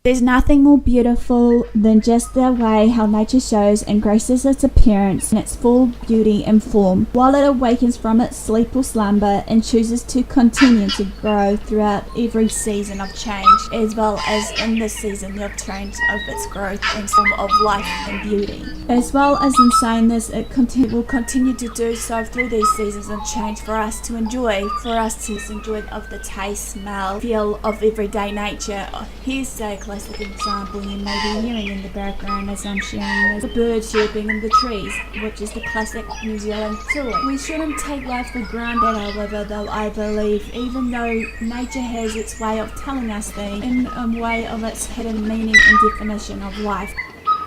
There's nothing more beautiful than just the way how nature shows and graces its appearance in its full beauty and form, while it awakens from its sleep or slumber and chooses to continue to grow throughout every season of change, as well as in this season of change of its growth and form of life and beauty. As well as in saying this, it will continue to do so through these seasons of change for us to enjoy of the taste, smell, feel of everyday nature. Here's a classic example you may be hearing in the background as I'm sharing this: the birds chirping in the trees, which is the classic New Zealand tour. We shouldn't take life for granted, however, though I believe, even though nature has its way of telling us things in a way of its hidden meaning and definition of life.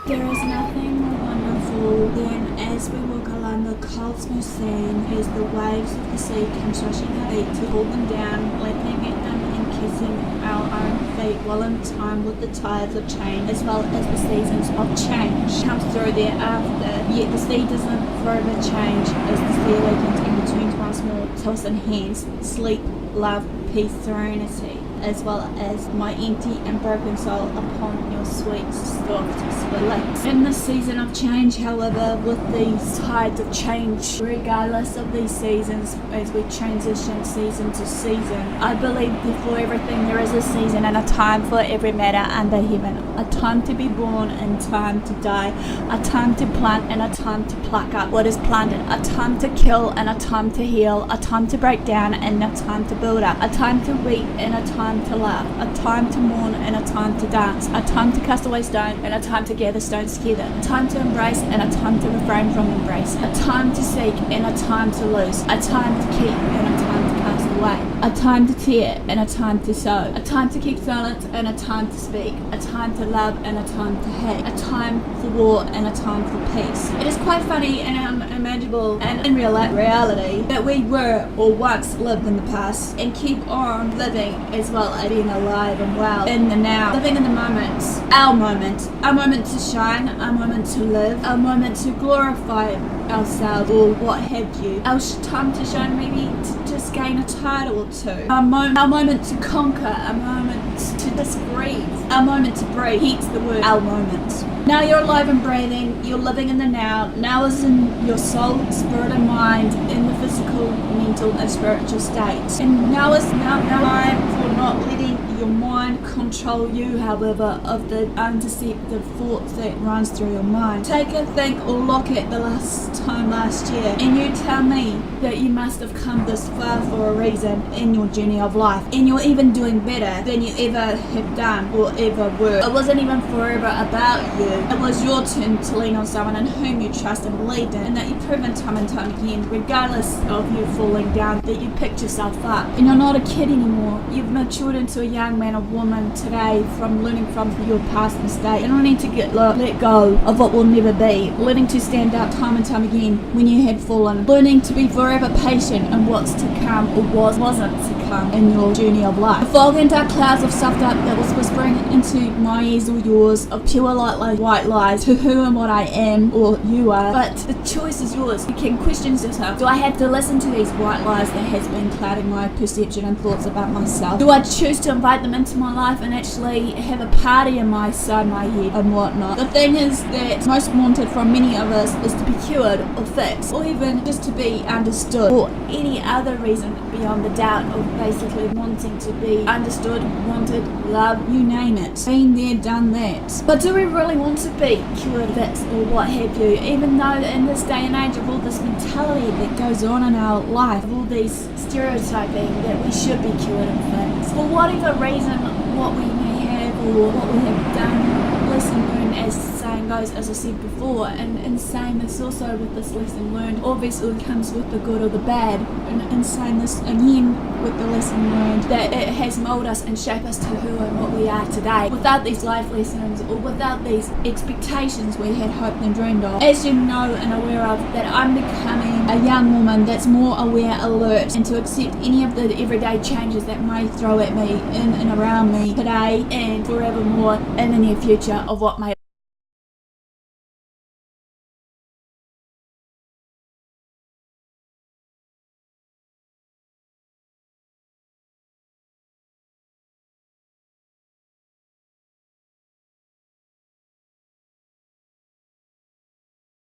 There is nothing more wonderful than as we walk along the cold smooth sand as the waves of the sea come rushing our feet to pull them down, lapping at them and kissing our own feet, while in time with the tides of change as well as the seasons of change comes through thereafter. Yet the sea doesn't forever change as the sea awakens and returns once more to us in hands, sleep, love, peace, serenity, as well as my empty and broken soul upon your sweet, soft relax. In this season of change, however, with these tides of change, regardless of these seasons, as we transition season to season, I believe that for everything there is a season and a time for every matter under heaven. A time to be born and time to die, a time to plant and a time to pluck up what is planted, a time to kill and a time to heal, a time to break down and a time to build up, a time to weep and a time to laugh, a time to mourn and a time to dance, a time to cast away stone and a time to gather stones together, a time to embrace and a time to refrain from embrace, a time to seek and a time to lose, a time to keep and a time to cast away, a time to tear and a time to sow, a time to keep silence and a time to speak, a time to love and a time to hate, a time for war and a time for peace. It is quite funny and unimaginable and in reality that we were or once lived in the past and keep on living as well as being alive and well in the now, living in the moment, our moment to shine, our moment to live, our moment to glorify ourselves or what have you, our time to shine, maybe to just gain a title or two, our moment to conquer, our moment to just breathe, our moment to breathe, hence the word our moment. Now you're alive and breathing, you're living in the now is in your soul, spirit and mind, in the physical, mental and spiritual state. And now time for not letting your mind control you, however, of the undeceptive thoughts that runs through your mind. Take a think or look at the last year and you tell me that you must have come this far for a reason in your journey of life, and you're even doing better than you ever have done or ever were. It wasn't even forever about you. It was your turn to lean on someone in whom you trust and believed in, and that you've proven time and time again, regardless of you falling down, that you picked yourself up. And you're not a kid anymore. You've matured into a young man or woman today from learning from your past mistakes. You don't need to let go of what will never be. Learning to stand up time and time again when you had fallen. Learning to be forever patient in what's to come or wasn't to come in your journey of life. The fog and dark clouds of self-doubt that was whispering into my ears or yours of pure light, white lies to who and what I am or you are, but the choice is yours. You can question yourself: do I have to listen to these white lies that has been clouding my perception and thoughts about myself? Do I choose to invite them into my life and actually have a party inside my head and whatnot? The thing is that most wanted from many of us is to be cured or fixed, or even just to be understood, or any other reason beyond the doubt of basically wanting to be understood, wanted, loved, you name it. Been there, done that. But do we really want to be cured, fixed, or what have you? Even though in this day and age of all this mentality that goes on in our life, of all these stereotyping that we should be cured and fixed, for whatever reason, what we may have or what we have done, lesson learned, as saying goes, as I said before, and in saying this also with this lesson learned, obviously comes with the good or the bad, and in saying this again with the lesson learned, that it has molded us and shaped us to who and what we are today. Without these life lessons or without these expectations we had hoped and dreamed of, as you know and aware of, that I'm becoming a young woman that's more aware, alert, and to accept any of the everyday changes that may throw at me in and around me today and forevermore in the near future of what may